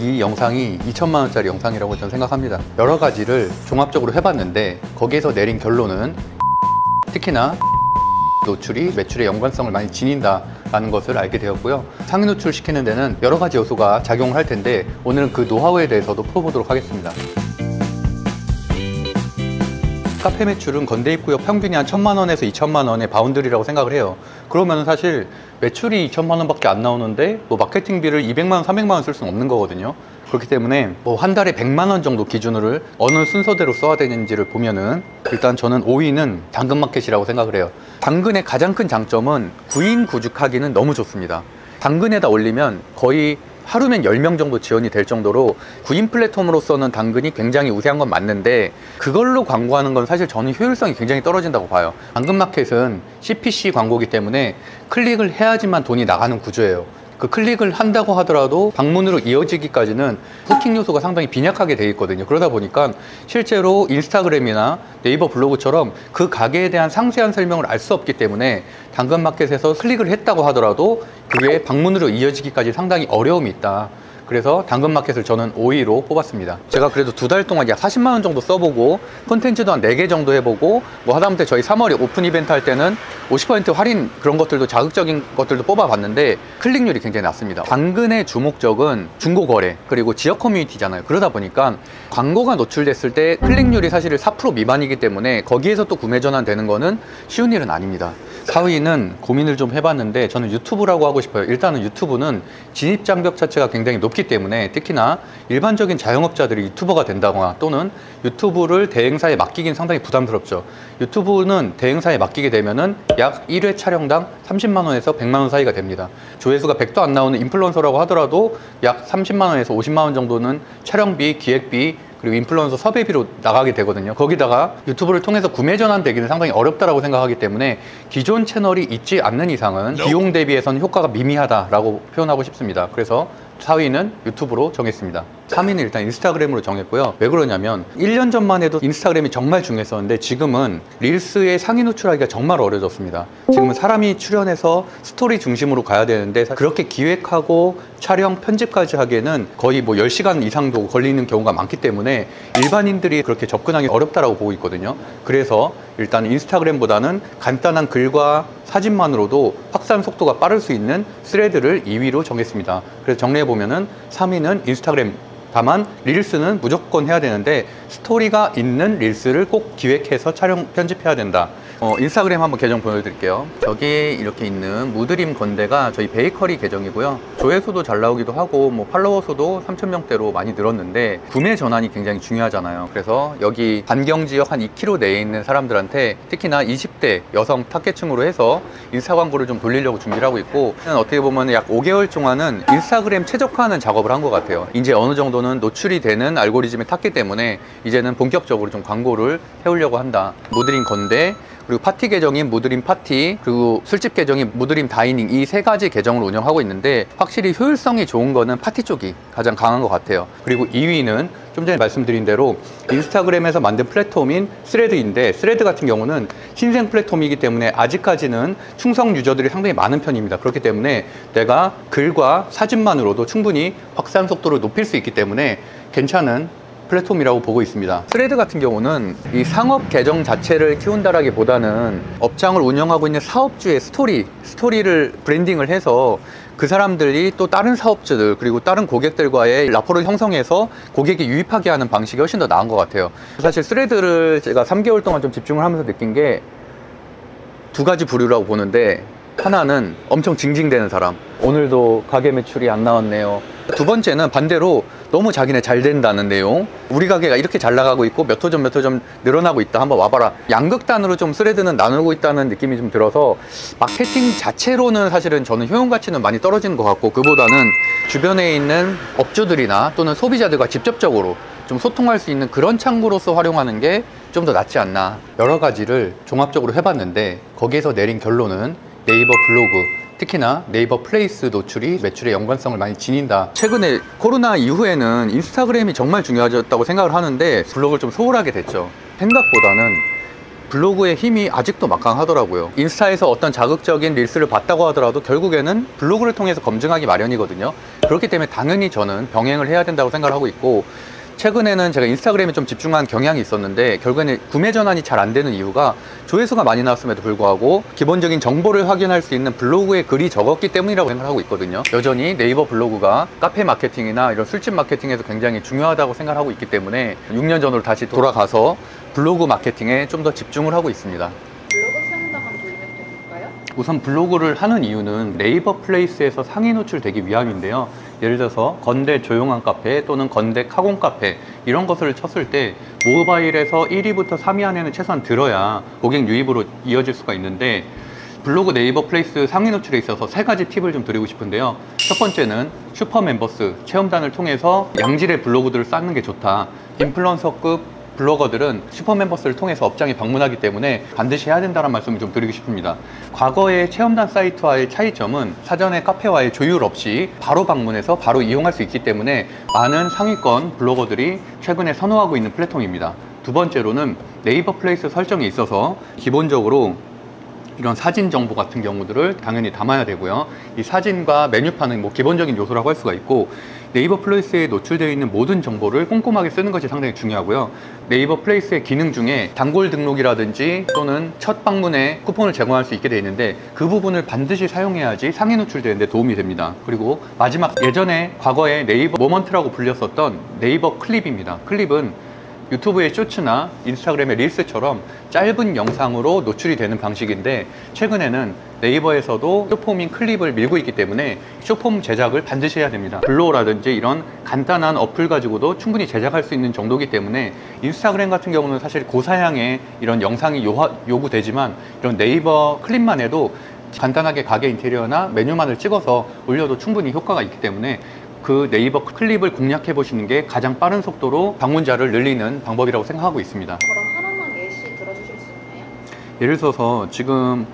이 영상이 2천만 원짜리 영상이라고 저는 생각합니다. 여러 가지를 종합적으로 해봤는데 거기에서 내린 결론은 특히나 노출이 매출의 연관성을 많이 지닌다라는 것을 알게 되었고요. 상위 노출 시키는 데는 여러 가지 요소가 작용을 할 텐데 오늘은 그 노하우에 대해서도 풀어보도록 하겠습니다. 카페 매출은 건대입구역 평균이 한 1,000만 원에서 2천만 원의 바운드리라고 생각을 해요. 그러면 사실 매출이 2천만 원밖에 안 나오는데 뭐 마케팅비를 200만 원, 300만 원 쓸 수는 없는 거거든요. 그렇기 때문에 뭐 한 달에 100만 원 정도 기준으로 어느 순서대로 써야 되는지를 보면은 일단 저는 5위는 당근마켓이라고 생각을 해요. 당근의 가장 큰 장점은 구인 구축하기는 너무 좋습니다. 당근에다 올리면 거의 하루면 10명 정도 지원이 될 정도로 구인 플랫폼으로서는 당근이 굉장히 우세한 건 맞는데 그걸로 광고하는 건 사실 저는 효율성이 굉장히 떨어진다고 봐요. 당근마켓은 CPC 광고이기 때문에 클릭을 해야지만 돈이 나가는 구조예요. 그 클릭을 한다고 하더라도 방문으로 이어지기까지는 후킹 요소가 상당히 빈약하게 되어 있거든요. 그러다 보니까 실제로 인스타그램이나 네이버 블로그처럼 그 가게에 대한 상세한 설명을 알 수 없기 때문에 당근마켓에서 클릭을 했다고 하더라도 그게 방문으로 이어지기까지 상당히 어려움이 있다. 그래서 당근마켓을 저는 5위로 뽑았습니다. 제가 그래도 2달 동안 약 40만 원 정도 써보고 콘텐츠도 한 4개 정도 해보고 뭐 하다못해 저희 3월에 오픈 이벤트 할 때는 50% 할인 그런 것들도 자극적인 것들도 뽑아봤는데 클릭률이 굉장히 낮습니다. 당근의 주목적은 중고거래 그리고 지역 커뮤니티잖아요. 그러다 보니까 광고가 노출됐을 때 클릭률이 사실 4% 미만이기 때문에 거기에서 또 구매 전환되는 거는 쉬운 일은 아닙니다. 4위는 고민을 좀 해봤는데 저는 유튜브라고 하고 싶어요. 일단은 유튜브는 진입 장벽 자체가 굉장히 높기 때문에 특히나 일반적인 자영업자들이 유튜버가 된다거나 또는 유튜브를 대행사에 맡기긴 상당히 부담스럽죠. 유튜브는 대행사에 맡기게 되면은 약 1회 촬영당 30만 원에서 100만 원 사이가 됩니다. 조회수가 100도 안 나오는 인플루언서라고 하더라도 약 30만 원에서 50만 원 정도는 촬영비, 기획비 그리고 인플루언서 섭외비로 나가게 되거든요. 거기다가 유튜브를 통해서 구매 전환되기는 상당히 어렵다라고 생각하기 때문에 기존 채널이 있지 않는 이상은 비용 대비해서는 효과가 미미하다라고 표현하고 싶습니다. 그래서 4위는 유튜브로 정했습니다. 3위는 일단 인스타그램으로 정했고요. 왜 그러냐면 1년 전만 해도 인스타그램이 정말 중요했었는데 지금은 릴스의 상위 노출하기가 정말 어려졌습니다. 지금은 사람이 출연해서 스토리 중심으로 가야 되는데 그렇게 기획하고 촬영, 편집까지 하기에는 거의 뭐 10시간 이상도 걸리는 경우가 많기 때문에 일반인들이 그렇게 접근하기 어렵다라고 보고 있거든요. 그래서 일단 인스타그램보다는 간단한 글과 사진만으로도 확산 속도가 빠를 수 있는 스레드를 2위로 정했습니다. 그래서 정리해보면은 3위는 인스타그램, 다만 릴스는 무조건 해야 되는데 스토리가 있는 릴스를 꼭 기획해서 촬영, 편집해야 된다. 인스타그램 한번 계정 보여드릴게요. 저기 이렇게 있는 무드림 건대가 저희 베이커리 계정이고요. 조회수도 잘 나오기도 하고 뭐 팔로워 수도 3,000명대로 많이 늘었는데 구매 전환이 굉장히 중요하잖아요. 그래서 여기 반경지역 한 2km 내에 있는 사람들한테 특히나 20대 여성 타겟층으로 해서 인스타 광고를 좀 돌리려고 준비를 하고 있고 어떻게 보면 약 5개월 동안은 인스타그램 최적화하는 작업을 한 것 같아요. 이제 어느 정도는 노출이 되는 알고리즘에 탔기 때문에 이제는 본격적으로 좀 광고를 해오려고 한다. 무드림 건대 그리고 파티 계정인 무드림 파티 그리고 술집 계정인 무드림 다이닝 이 3가지 계정을 운영하고 있는데 확실히 효율성이 좋은 거는 파티 쪽이 가장 강한 것 같아요. 그리고 2위는 좀 전에 말씀드린 대로 인스타그램에서 만든 플랫폼인 스레드인데 스레드 같은 경우는 신생 플랫폼이기 때문에 아직까지는 충성 유저들이 상당히 많은 편입니다. 그렇기 때문에 내가 글과 사진만으로도 충분히 확산 속도를 높일 수 있기 때문에 괜찮은 플랫폼이라고 보고 있습니다. 스레드 같은 경우는 이 상업 계정 자체를 키운다라기보다는 업장을 운영하고 있는 사업주의 스토리를 브랜딩을 해서 그 사람들이 또 다른 사업주들 그리고 다른 고객들과의 라포를 형성해서 고객이 유입하게 하는 방식이 훨씬 더 나은 것 같아요. 사실 스레드를 제가 3개월 동안 좀 집중을 하면서 느낀 게 2가지 부류라고 보는데 하나는 엄청 징징대는 사람, 오늘도 가게 매출이 안 나왔네요. 두 번째는 반대로 너무 자기네 잘 된다는 내용, 우리 가게가 이렇게 잘 나가고 있고 몇 호점 늘어나고 있다, 한번 와봐라. 양극단으로 좀 스레드는 나누고 있다는 느낌이 좀 들어서 마케팅 자체로는 사실은 저는 효용 가치는 많이 떨어지는 것 같고 그보다는 주변에 있는 업주들이나 또는 소비자들과 직접적으로 좀 소통할 수 있는 그런 창구로서 활용하는 게 좀 더 낫지 않나. 여러 가지를 종합적으로 해봤는데 거기에서 내린 결론은 네이버 블로그, 특히나 네이버 플레이스 노출이 매출의 연관성을 많이 지닌다. 최근에 코로나 이후에는 인스타그램이 정말 중요해졌다고 생각을 하는데 블로그를 좀 소홀하게 됐죠. 생각보다는 블로그의 힘이 아직도 막강하더라고요. 인스타에서 어떤 자극적인 릴스를 봤다고 하더라도 결국에는 블로그를 통해서 검증하기 마련이거든요. 그렇기 때문에 당연히 저는 병행을 해야 된다고 생각을 하고 있고, 최근에는 제가 인스타그램에 좀 집중한 경향이 있었는데 결국에는 구매 전환이 잘 안 되는 이유가 조회수가 많이 나왔음에도 불구하고 기본적인 정보를 확인할 수 있는 블로그에 글이 적었기 때문이라고 생각하고 있거든요. 여전히 네이버 블로그가 카페 마케팅이나 이런 술집 마케팅에서 굉장히 중요하다고 생각하고 있기 때문에 6년 전으로 다시 돌아가서 블로그 마케팅에 좀 더 집중을 하고 있습니다. 블로그 체험당은 돌리면 될까요? 우선 블로그를 하는 이유는 네이버 플레이스에서 상위 노출되기 위함인데요. 예를 들어서 건대 조용한 카페 또는 건대 카공 카페 이런 것을 쳤을 때 모바일에서 1위부터 3위 안에는 최소한 들어야 고객 유입으로 이어질 수가 있는데, 블로그 네이버 플레이스 상위 노출에 있어서 3가지 팁을 좀 드리고 싶은데요. 첫 번째는 슈퍼 멤버스 체험단을 통해서 양질의 블로그들을 쌓는 게 좋다. 인플루언서급 블로거들은 슈퍼멤버스를 통해서 업장에 방문하기 때문에 반드시 해야 된다는 말씀을 좀 드리고 싶습니다. 과거의 체험단 사이트와의 차이점은 사전에 카페와의 조율 없이 바로 방문해서 바로 이용할 수 있기 때문에 많은 상위권 블로거들이 최근에 선호하고 있는 플랫폼입니다. 두 번째로는 네이버 플레이스 설정에 있어서 기본적으로 이런 사진 정보 같은 경우들을 당연히 담아야 되고요. 이 사진과 메뉴판은 뭐 기본적인 요소라고 할 수가 있고, 네이버 플레이스에 노출되어 있는 모든 정보를 꼼꼼하게 쓰는 것이 상당히 중요하고요. 네이버 플레이스의 기능 중에 단골 등록이라든지 또는 첫 방문에 쿠폰을 제공할 수 있게 되어 있는데 그 부분을 반드시 사용해야지 상위 노출되는 데 도움이 됩니다. 그리고 마지막, 예전에 과거에 네이버 모먼트라고 불렸었던 네이버 클립입니다. 클립은 유튜브의 쇼츠나 인스타그램의 릴스처럼 짧은 영상으로 노출이 되는 방식인데, 최근에는 네이버에서도 쇼폼인 클립을 밀고 있기 때문에 쇼폼 제작을 반드시 해야 됩니다. 블로그라든지 이런 간단한 어플 가지고도 충분히 제작할 수 있는 정도이기 때문에, 인스타그램 같은 경우는 사실 고사양의 이런 영상이 요구되지만 이런 네이버 클립만 해도 간단하게 가게 인테리어나 메뉴만을 찍어서 올려도 충분히 효과가 있기 때문에 그 네이버 클립을 공략해 보시는 게 가장 빠른 속도로 방문자를 늘리는 방법이라고 생각하고 있습니다. 그럼 하나만 예시 들어주실 수 있나요? 예를 들어서 지금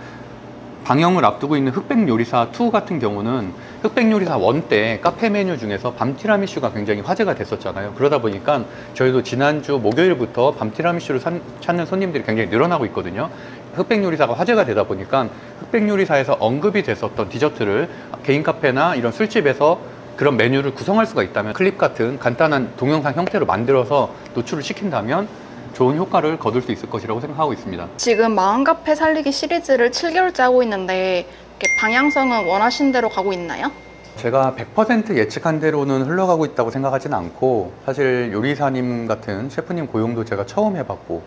방영을 앞두고 있는 흑백 요리사 2 같은 경우는 흑백 요리사 1 때 카페 메뉴 중에서 밤 티라미슈가 굉장히 화제가 됐었잖아요. 그러다 보니까 저희도 지난주 목요일부터 밤 티라미슈를 찾는 손님들이 굉장히 늘어나고 있거든요. 흑백 요리사가 화제가 되다 보니까 흑백 요리사에서 언급이 됐었던 디저트를 개인 카페나 이런 술집에서 그런 메뉴를 구성할 수가 있다면, 클립 같은 간단한 동영상 형태로 만들어서 노출을 시킨다면 좋은 효과를 거둘 수 있을 것이라고 생각하고 있습니다. 지금 마음카페 살리기 시리즈를 7개월째 하고 있는데 방향성은 원하신 대로 가고 있나요? 제가 100% 예측한 대로는 흘러가고 있다고 생각하지는 않고, 사실 요리사님 같은 셰프님 고용도 제가 처음 해봤고,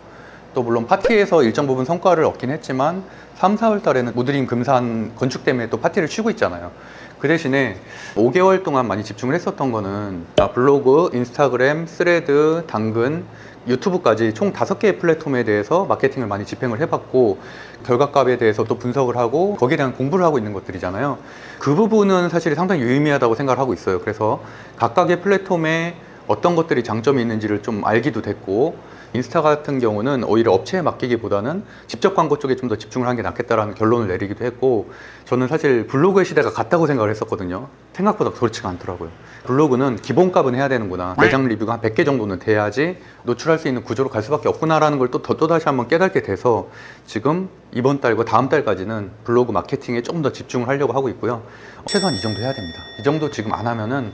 또 물론 파티에서 일정 부분 성과를 얻긴 했지만 3, 4월 달에는 무드림 금산 건축 때문에 또 파티를 쉬고 있잖아요. 그 대신에 5개월 동안 많이 집중을 했었던 거는 블로그, 인스타그램, 스레드, 당근, 유튜브까지 총 5개의 플랫폼에 대해서 마케팅을 많이 집행을 해봤고, 결과값에 대해서 또 분석을 하고 거기에 대한 공부를 하고 있는 것들이잖아요. 그 부분은 사실 상당히 유의미하다고 생각을 하고 있어요. 그래서 각각의 플랫폼에 어떤 것들이 장점이 있는지를 좀 알기도 됐고, 인스타 같은 경우는 오히려 업체에 맡기기보다는 직접 광고 쪽에 좀 더 집중을 한 게 낫겠다라는 결론을 내리기도 했고, 저는 사실 블로그의 시대가 갔다고 생각을 했었거든요. 생각보다 그렇지가 않더라고요. 블로그는 기본값은 해야 되는구나, 매장 리뷰가 한 100개 정도는 돼야지 노출할 수 있는 구조로 갈 수밖에 없구나라는 걸 또다시 한번 깨닫게 돼서 지금 이번 달과 다음 달까지는 블로그 마케팅에 조금 더 집중을 하려고 하고 있고요. 최소한 이 정도 해야 됩니다. 이 정도 지금 안 하면은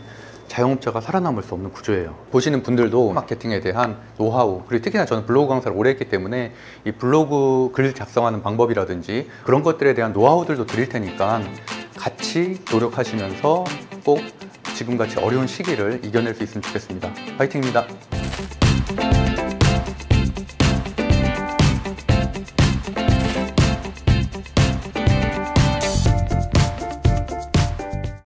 자영업자가 살아남을 수 없는 구조예요. 보시는 분들도 마케팅에 대한 노하우, 그리고 특히나 저는 블로그 강사를 오래 했기 때문에 이 블로그 글 작성하는 방법이라든지 그런 것들에 대한 노하우들도 드릴 테니까 같이 노력하시면서 꼭 지금같이 어려운 시기를 이겨낼 수 있으면 좋겠습니다. 파이팅입니다.